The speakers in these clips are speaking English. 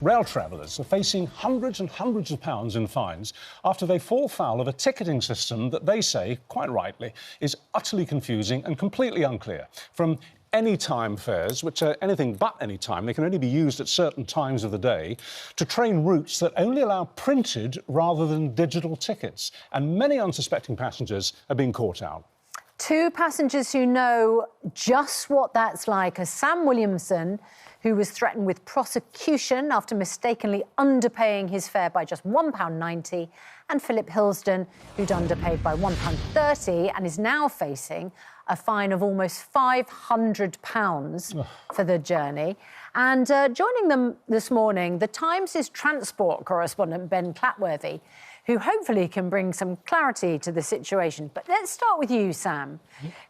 Rail travellers are facing hundreds and hundreds of pounds in fines after they fall foul of a ticketing system that they say, quite rightly, is utterly confusing and completely unclear. From anytime fares, which are anything but anytime, they can only be used at certain times of the day, to train routes that only allow printed rather than digital tickets. And many unsuspecting passengers are being caught out. Two passengers who know just what that's like are Sam Williamson, who was threatened with prosecution after mistakenly underpaying his fare by just £1.90, and Philip Hilston, who'd underpaid by £1.30 and is now facing a fine of almost £500 for the journey. And joining them this morning, the Times' transport correspondent Ben Clatworthy, who hopefully can bring some clarity to the situation. But let's start with you, Sam,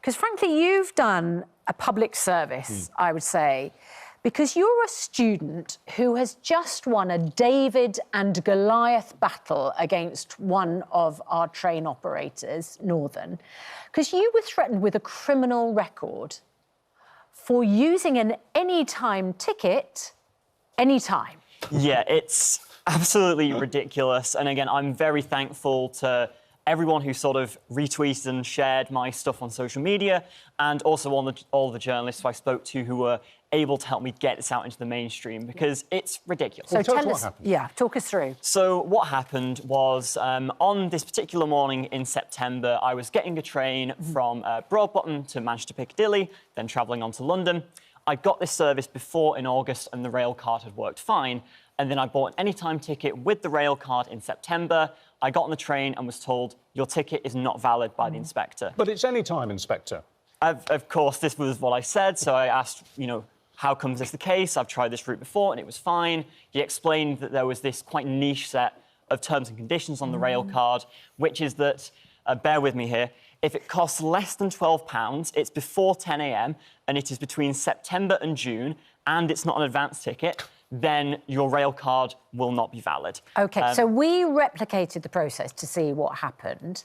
because frankly, you've done a public service, I would say, because you're a student who has just won a David and Goliath battle against one of our train operators, Northern, because you were threatened with a criminal record for using an anytime ticket anytime. Yeah, it's absolutely ridiculous. And again, I'm very thankful to everyone who sort of retweeted and shared my stuff on social media, and also all the journalists who I spoke to who were able to help me get this out into the mainstream, because it's ridiculous. So tell us what happened. Yeah, talk us through. So what happened was, on this particular morning in September, I was getting a train from Broadbottom to Manchester Piccadilly, then travelling on to London. I got this service before in August and the rail card had worked fine. And then I bought an anytime ticket with the rail card in September. I got on the train and was told, your ticket is not valid by the inspector. But it's anytime, Inspector. Of course, this was what I said, so I asked, how comes this the case? I've tried this route before and it was fine. He explained that there was this quite niche set of terms and conditions on the rail card, which is that, bear with me here, if it costs less than £12, it's before 10 a.m, and it is between September and June, and it's not an advance ticket, then your rail card will not be valid. OK, so we replicated the process to see what happened.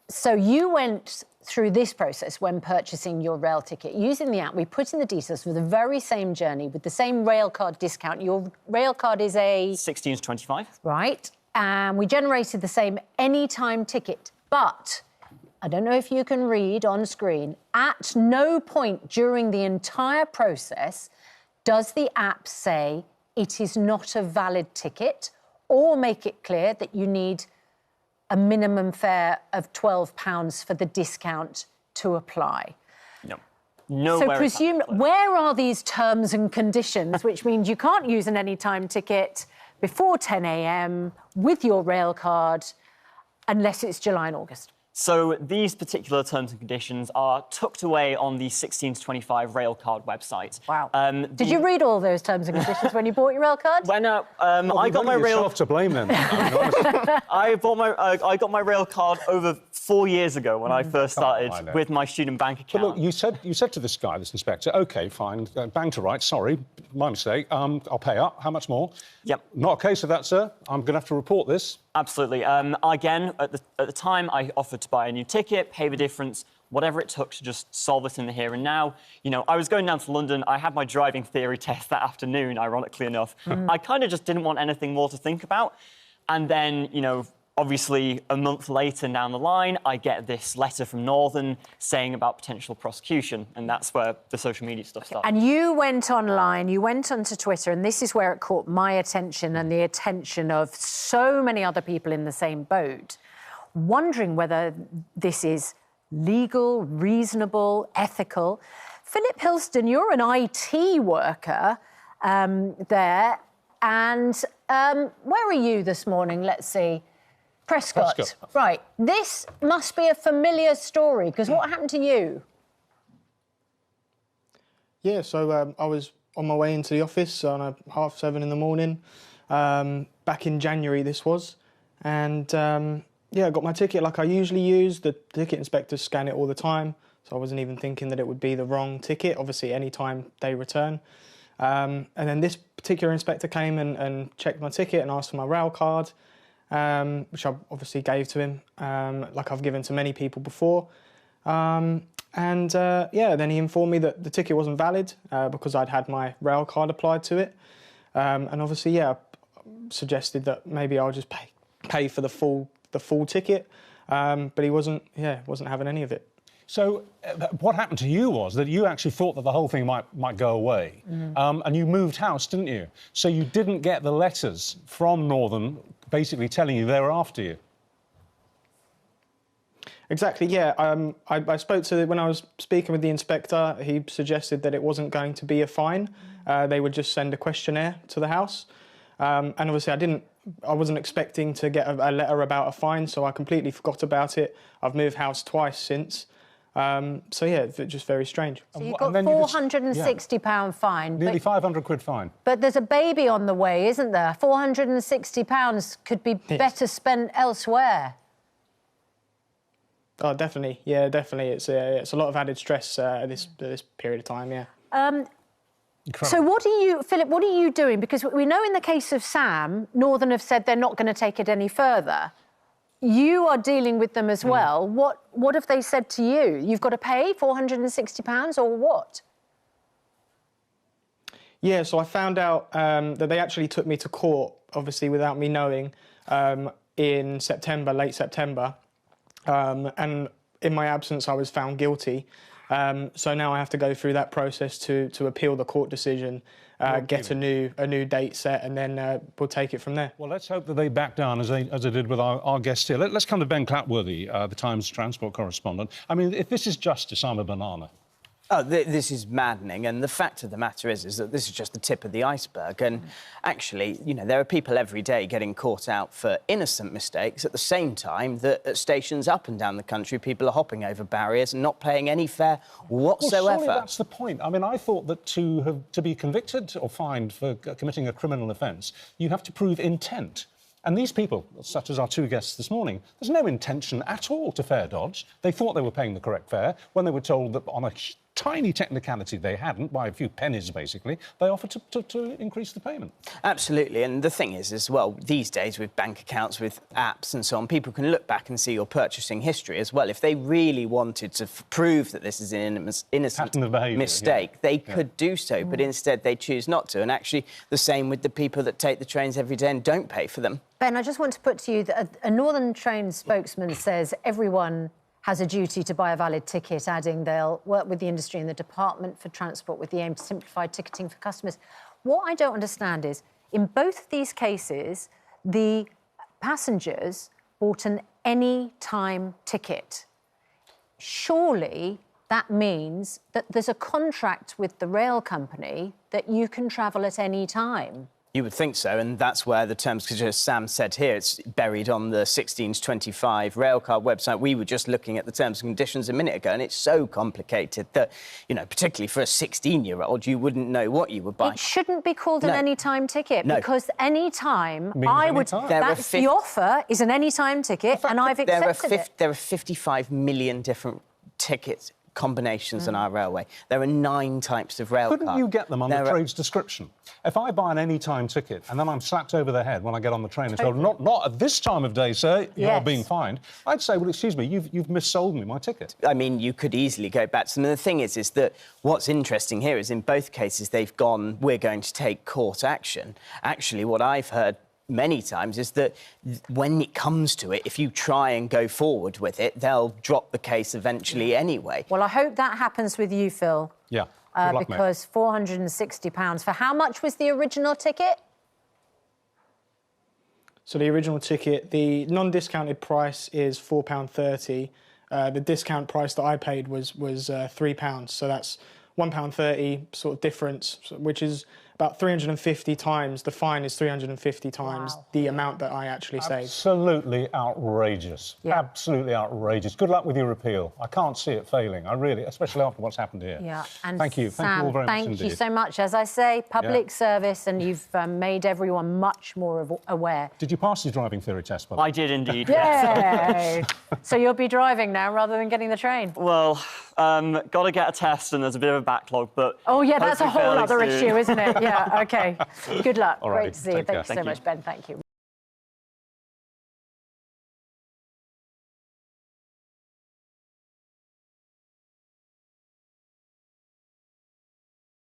So you went through this process when purchasing your rail ticket. Using the app, we put in the details for the very same journey with the same rail card discount. Your rail card is a 16 to 25. Right. And we generated the same anytime ticket. But I don't know if you can read on screen, at no point during the entire process does the app say it is not a valid ticket or make it clear that you need a minimum fare of £12 for the discount to apply. No. Nowhere. So where are these terms and conditions, which means you can't use an anytime ticket before 10 a.m. with your rail card unless it's July and August? So these particular terms and conditions are tucked away on the 16 to 25 rail card website. Wow. Did you read all those terms and conditions when you bought your rail card? When I got my rail to blame then. I got my rail card over 4 years ago when I first started with my student bank account. But look, you said to this guy, this inspector, OK, fine, bang to rights, sorry, my mistake, I'll pay up. How much more? Yep. Not a case of that, sir. I'm going to have to report this. Absolutely. Again, at the time, I offered to buy a new ticket, pay the difference, whatever it took to just solve it in the here and now. I was going down to London. I had my driving theory test that afternoon, ironically enough. I kind of just didn't want anything more to think about. And then, obviously, a month later down the line, I get this letter from Northern saying about potential prosecution, and that's where the social media stuff started. And you went online, you went onto Twitter, and this is where it caught my attention and the attention of so many other people in the same boat, wondering whether this is legal, reasonable, ethical. Philip Hilston, you're an IT worker there, and where are you this morning? Let's see. Prescott. Right. This must be a familiar story, because what happened to you? Yeah, so I was on my way into the office on 7:30 in the morning, back in January this was, and yeah, I got my ticket like I usually use. The ticket inspectors scan it all the time, so I wasn't even thinking that it would be the wrong ticket, obviously any time they return. And then this particular inspector came and checked my ticket and asked for my rail card, which I obviously gave to him, like I've given to many people before. Yeah, then he informed me that the ticket wasn't valid because I'd had my rail card applied to it. And obviously, yeah, suggested that maybe I'll just pay for the full ticket, but he wasn't having any of it. So what happened to you was that you actually thought that the whole thing might go away, and you moved house, didn't you? So you didn't get the letters from Northern basically telling you they were after you. Exactly, yeah. I spoke to, when I was speaking with the inspector, he suggested that it wasn't going to be a fine. They would just send a questionnaire to the house. And obviously I wasn't expecting to get a letter about a fine, so I completely forgot about it. I've moved house twice since. So yeah, it's just very strange. So you've got £460 fine. Nearly 500 quid fine. But there's a baby on the way, isn't there? £460 could be better spent elsewhere. Oh, definitely. Yeah, definitely. It's a lot of added stress at this period of time, yeah. So Philip, what are you doing? Because we know in the case of Sam, Northern have said they're not going to take it any further. You are dealing with them as well. What have they said to you? You've got to pay £460 or what? Yeah, so I found out that they actually took me to court, obviously without me knowing, in September, late September. And in my absence, I was found guilty. So now I have to go through that process to appeal the court decision, get a new date set, and then we'll take it from there. Well, let's hope that they back down as they did with our guest here. Let's come to Ben Clapworthy, the Times transport correspondent. I mean, if this is justice, I'm a banana. Oh, this is maddening, and the fact of the matter is that this is just the tip of the iceberg. And actually, you know, there are people every day getting caught out for innocent mistakes at the same time that at stations up and down the country, people are hopping over barriers and not paying any fare whatsoever. Well, surely that's the point. I mean, I thought that to be convicted or fined for committing a criminal offence, you have to prove intent. And these people, such as our two guests this morning, there's no intention at all to fare dodge. They thought they were paying the correct fare. When they were told that on a tiny technicality they hadn't, by a few pennies basically, they offered to increase the payment. Absolutely, and the thing is as well, these days with bank accounts, with apps and so on, people can look back and see your purchasing history as well. If they really wanted to prove that this is an innocent mistake, they could do so, but instead they choose not to. And actually the same with the people that take the trains every day and don't pay for them. Ben, I just want to put to you that a Northern Train spokesman says everyone has a duty to buy a valid ticket, adding they'll work with the industry and the Department for Transport with the aim to simplify ticketing for customers. What I don't understand is, in both of these cases, the passengers bought an any-time ticket. Surely that means that there's a contract with the rail company that you can travel at any time. You would think so, and that's where the terms, because as Sam said here, it's buried on the 16 to 25 railcard website. We were just looking at the terms and conditions a minute ago, and it's so complicated that, you know, particularly for a 16-year-old, you wouldn't know what you would buy. It shouldn't be called an anytime ticket, because anytime, that's the offer is an anytime ticket, and I've accepted it. There are 55 million different tickets combinations on our railway. There are 9 types of rail Couldn't card. you get them on the trade's description? If I buy an any-time ticket and then I'm slapped over the head when I get on the train and told, not at this time of day, sir, you're being fined, I'd say, well, excuse me, you've missold me my ticket. I mean, you could easily go back to them. And the thing is that what's interesting here is in both cases they've gone, we're going to take court action. Actually, what I've heard many times is that when it comes to it, if you try and go forward with it, they'll drop the case eventually anyway. Well, I hope that happens with you, Phil. Yeah. Good luck, because £460 for how much was the original ticket? So the original ticket, the non-discounted price is £4.30. The discount price that I paid was £3. So that's £1.30 sort of difference, which is about 350 times. The fine is 350 times the amount that I actually saved. Absolutely outrageous. Yeah. Absolutely outrageous. Good luck with your appeal. I can't see it failing. I really, especially after what's happened here. Yeah. And thank you. Sam, thank you all very much indeed. Thank you so much. As I say, public service, and you've made everyone much more aware. Did you pass your driving theory test, by the way? I did indeed. Yay! So you'll be driving now rather than getting the train? Well, got to get a test, and there's a bit of a backlog, but... Oh, yeah, that's a whole other issue, isn't it? Yeah, OK. Good luck. All right, Great to see you. Thank you so much, Ben. Thank you.